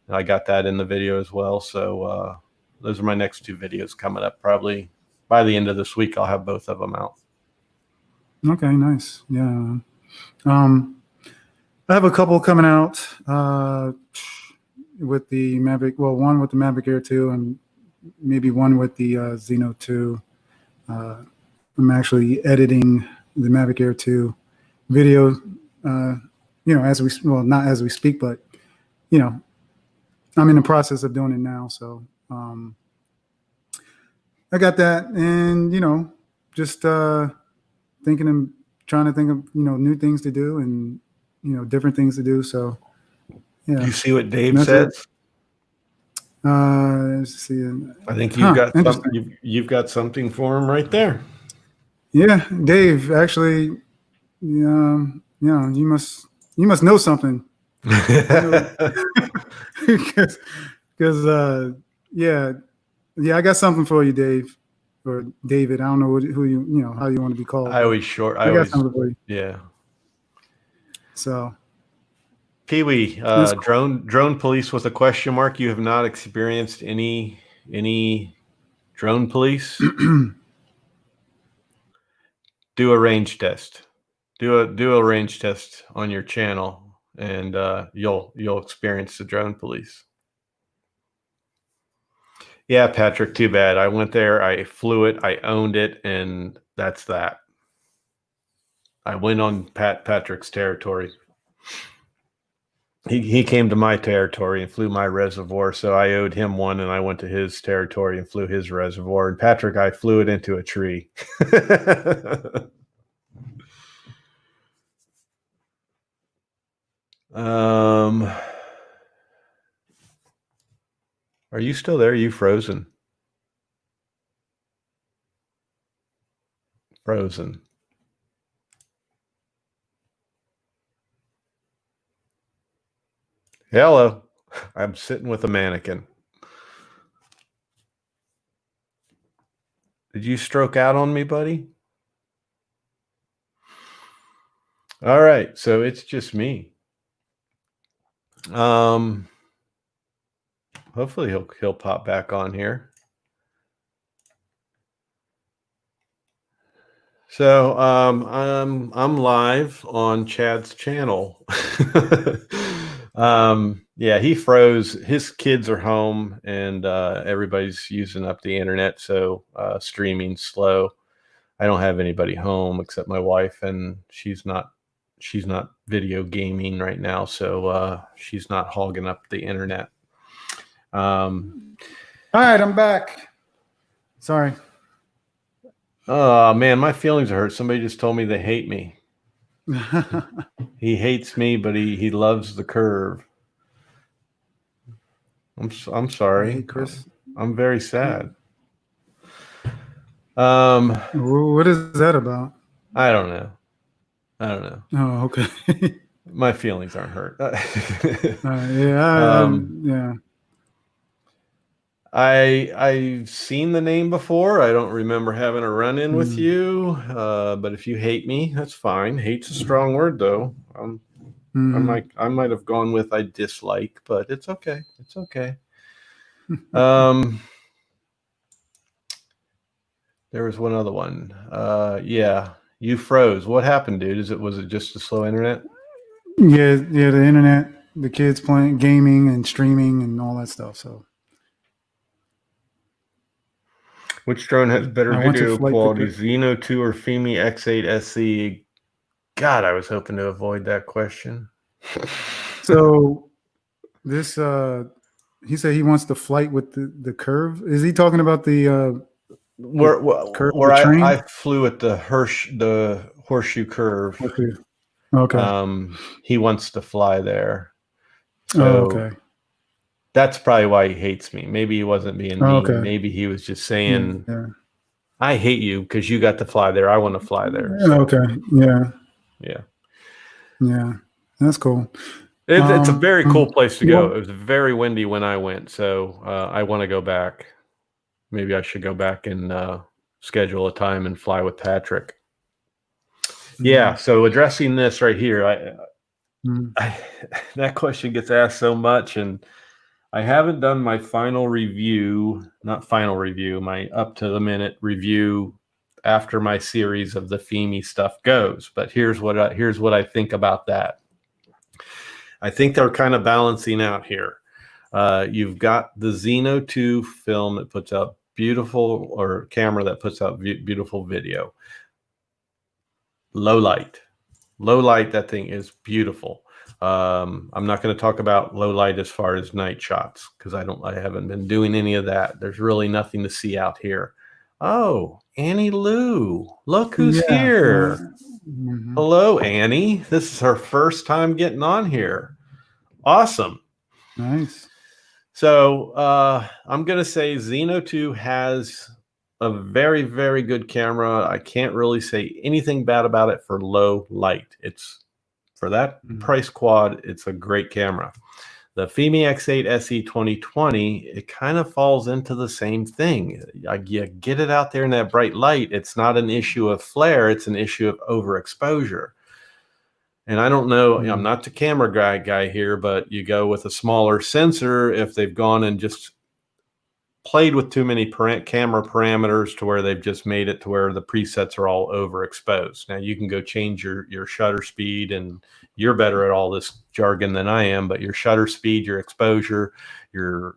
I got that in the video as well. So those are my next two videos coming up. Probably by the end of this week, I'll have both of them out. Okay, nice. Yeah. I have a couple coming out with the Mavic. Well, one with the Mavic Air 2 and maybe one with the Zeno 2. I'm actually editing the Mavic Air 2 video, as we, well, not as we speak, but, I'm in the process of doing it now. So I got that, and, just thinking and trying to think of, new things to do and, different things to do. So, yeah. You see what Dave says? Let's see. I think you've got something for him right there. Yeah, Dave. Actually, you must know something. Because yeah, I got something for you, Dave, or David. I don't know who you how you want to be called. I always got something for you. Yeah. So, Pee-wee, drone police with a question mark. You have not experienced any drone police? Do a range test. Do a range test on your channel, and you'll experience the drone police. Yeah, Patrick, too bad. I went there, I flew it, I owned it, and that's that. I went on Patrick's territory. He came to my territory and flew my reservoir, so I owed him one, and I went to his territory and flew his reservoir. And Patrick, I flew it into a tree. Are you still there? Are you frozen? Frozen. Hello. I'm sitting with a mannequin. Did you stroke out on me, buddy? All right, so it's just me. Hopefully he'll pop back on here. So I'm live on Chad's channel. Yeah, he froze. His kids are home, and everybody's using up the internet, so streaming's slow. I don't have anybody home except my wife, and she's not video gaming right now, so she's not hogging up the internet. All right, I'm back. Sorry. Oh man, my feelings are hurt. Somebody just told me they hate me. He hates me, but he loves the curve. I'm sorry, hey, Chris. I'm very sad. What is that about? I don't know. Oh, okay. My feelings aren't hurt. Yeah. I've seen the name before. I don't remember having a run-in with you. But if you hate me, that's fine. Hate's a strong word, though. I might have gone with I dislike, but it's okay. It's okay. There was one other one. Yeah, you froze. What happened, dude? Was it just a slow internet? Yeah, the internet, the kids playing gaming and streaming and all that stuff. So Which drone has better I want to video flight the quality, Zeno 2 or Femi X8 SE? God, I was hoping to avoid that question. So this he said he wants to flight with the curve. Is he talking about the curve of Where the train? I flew at the horseshoe curve. Okay. Okay. He wants to fly there. Oh, So okay. that's probably why he hates me. Maybe he wasn't being Oh, mean. okay. Maybe he was just saying, Yeah. I hate you because you got to fly there. I want to fly there. So Okay. Yeah. yeah. Yeah. That's cool. It's a very cool place to go. Well, It was very windy when I went, so I want to go back. Maybe I should go back and schedule a time and fly with Patrick. Yeah. So addressing this right here, that question gets asked so much, and I haven't done my final review, not final review, my up to the minute review after my series of the Femi stuff goes. But here's what I think about that. I think they're kind of balancing out here. You've got the Zeno 2 film that puts out beautiful, or camera that puts out beautiful video. Low light, that thing is beautiful. I'm not going to talk about low light as far as night shots because I haven't been doing any of that. There's really nothing to see out here. Oh, Annie Lou, look who's here. Hello, Annie. This is her first time getting on here. Awesome. Nice. So I'm going to say Zeno 2 has a very, very good camera. I can't really say anything bad about it for low light. It's for that price quad, it's a great camera. The Femi X8 SE 2020, it kind of falls into the same thing. You get it out there in that bright light. It's not an issue of flare. It's an issue of overexposure. And I don't know, I'm not the camera guy here, but you go with a smaller sensor if they've gone and just played with too many camera parameters to where they've just made it to where the presets are all overexposed. Now you can go change your shutter speed, and you're better at all this jargon than I am, but your shutter speed, your exposure, your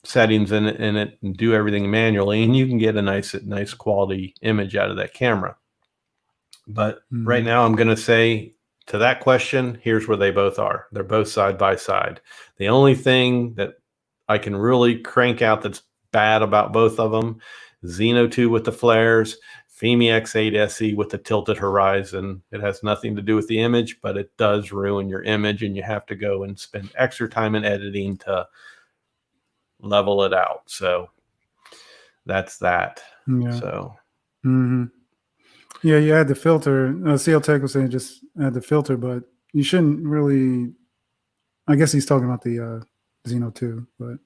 settings in it, and do everything manually, and you can get a nice quality image out of that camera. But right now I'm going to say, to that question, here's where they both are. They're both side by side. The only thing that I can really crank out that's bad about both of them, Zeno 2 with the flares, Femi X8 SE with the tilted horizon. It has nothing to do with the image, but it does ruin your image, and you have to go and spend extra time in editing to level it out. So that's that. Yeah. So. Yeah, you add the filter. CL Tech was saying just add the filter, but you shouldn't really. I guess he's talking about the Zeno 2, but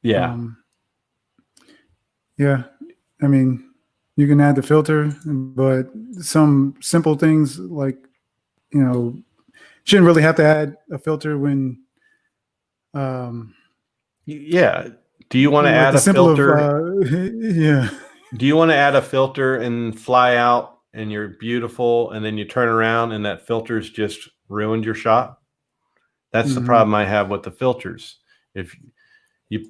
yeah. Yeah, I mean, you can add the filter, but some simple things like, shouldn't really have to add a filter when. Yeah. Do you want to like add a filter? Yeah. Do you want to add a filter and fly out and you're beautiful, and then you turn around and that filter's just ruined your shot? That's the problem I have with the filters. If you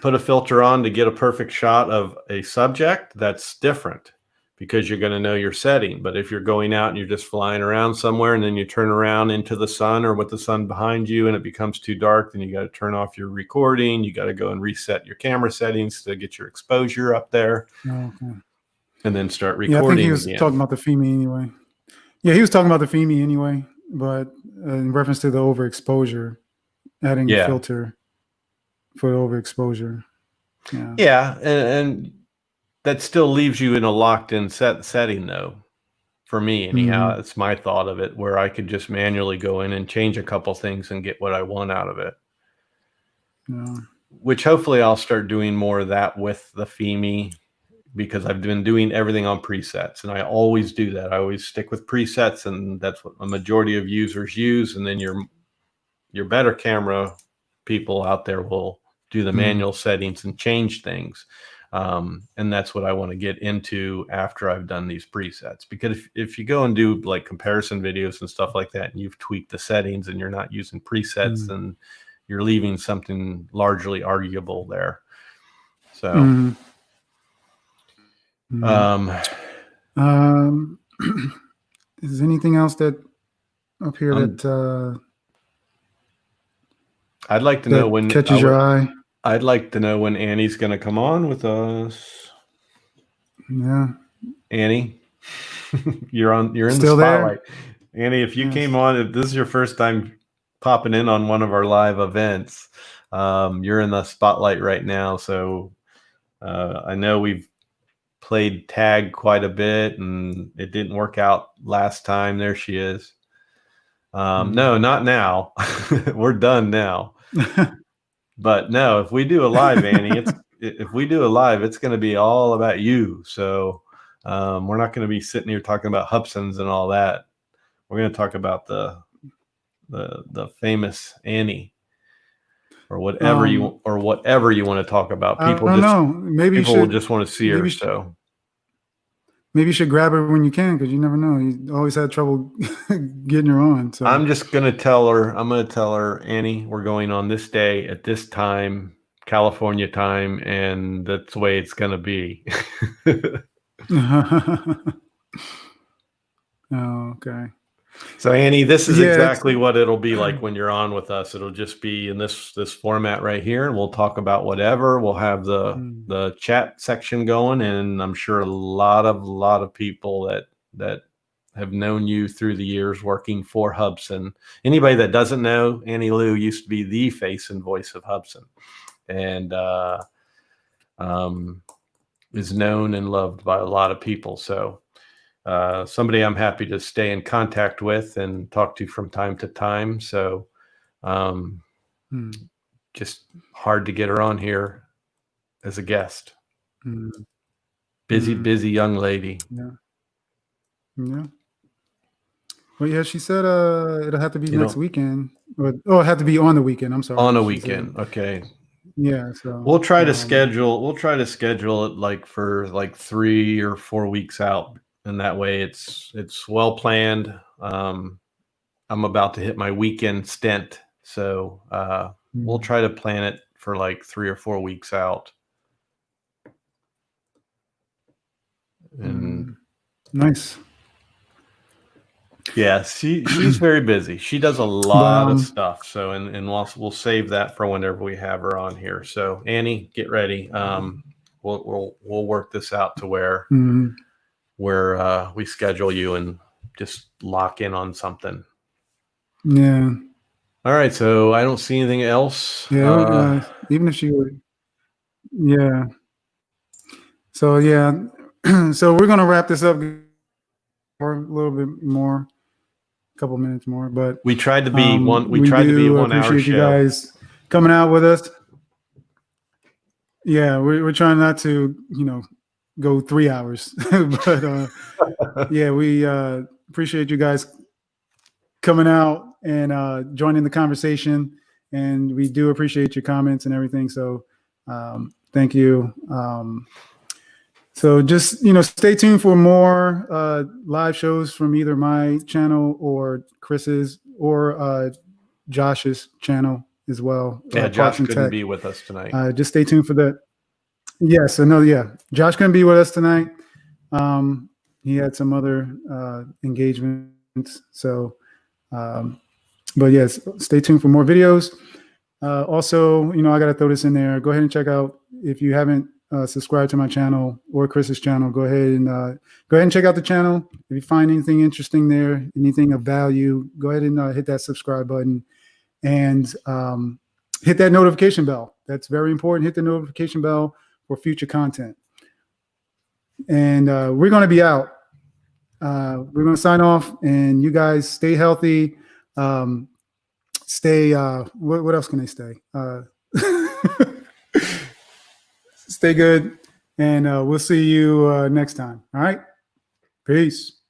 put a filter on to get a perfect shot of a subject, that's different because you're going to know your setting. But if you're going out and you're just flying around somewhere and then you turn around into the sun or with the sun behind you and it becomes too dark, then you got to turn off your recording. You got to go and reset your camera settings to get your exposure up there. Okay. And then start recording. Yeah, I think he was talking about the Femi anyway. Yeah, he was talking about the Femi anyway, but in reference to the overexposure, adding a filter for overexposure. Yeah, and that still leaves you in a locked-in setting, though. For me, anyhow, it's my thought of it, where I could just manually go in and change a couple things and get what I want out of it. Yeah. Which hopefully I'll start doing more of that with the Femi, because I've been doing everything on presets, and I always do that. I always stick with presets, and that's what a majority of users use. And then your better camera people out there will do the manual settings and change things. And that's what I want to get into after I've done these presets, because if you go and do like comparison videos and stuff like that, and you've tweaked the settings and you're not using presets, then you're leaving something largely arguable there. So, is there anything else that up here that I'd like to know when catches your eye? I'd like to know when Annie's going to come on with us. Yeah, Annie, you're in Still the spotlight. There? Annie, if you came on, if this is your first time popping in on one of our live events, you're in the spotlight right now. So I know we've played tag quite a bit and it didn't work out last time. There she is. No, not now. We're done now. But no, if we do a live, Annie, if we do a live, it's going to be all about you. So we're not going to be sitting here talking about Hubsans and all that. We're going to talk about the famous Annie, or whatever you want to talk about. People I don't know. Maybe people will just want to see her. So maybe you should grab her when you can, because you never know. You always had trouble getting her on. So I'm just going to tell her. I'm going to tell her, Annie, we're going on this day at this time, California time, and that's the way it's going to be. Oh, okay. So Annie, this is exactly what it'll be like when you're on with us. It'll just be in this format right here, and we'll talk about whatever. We'll have the chat section going, and I'm sure a lot of people that have known you through the years working for Hubsan. Anybody that doesn't know, Annie Lou used to be the face and voice of Hubsan, and is known and loved by a lot of people. So somebody I'm happy to stay in contact with and talk to from time to time. So just hard to get her on here as a guest. Busy young lady. Yeah. Well, yeah, she said it'll have to be next weekend. It had to be on the weekend. I'm sorry. On a weekend. Okay. Yeah. So we'll try to schedule it like for like 3 or 4 weeks out. And that way it's well planned. I'm about to hit my weekend stint. So we'll try to plan it for like 3 or 4 weeks out. And nice. Yeah, she's very busy. She does a lot of stuff. So and we'll save that for whenever we have her on here. So Annie, get ready. We'll work this out to where we schedule you and just lock in on something. Yeah. All right. So I don't see anything else. Yeah. Even if she would. Yeah. So yeah. So we're gonna wrap this up for a little bit more, a couple minutes more. But we tried to be we tried to be a 1 hour show. Appreciate you guys coming out with us. Yeah, we're trying not to, go 3 hours, but yeah, we appreciate you guys coming out and joining the conversation, and we do appreciate your comments and everything. So thank you. So just stay tuned for more live shows from either my channel or Chris's or Josh's channel as well. Yeah, Josh couldn't be with us tonight. Just stay tuned for that. Yes, Josh couldn't be with us tonight. He had some other engagements. So, but yes, stay tuned for more videos. Also, I got to throw this in there. Go ahead and check out, if you haven't subscribed to my channel or Chris's channel, go ahead and check out the channel. If you find anything interesting there, anything of value, go ahead and hit that subscribe button and hit that notification bell. That's very important. Hit the notification bell for future content. And we're going to be out. We're going to sign off, and you guys stay healthy. Stay. What else can I say? Stay good, and we'll see you next time. All right. Peace.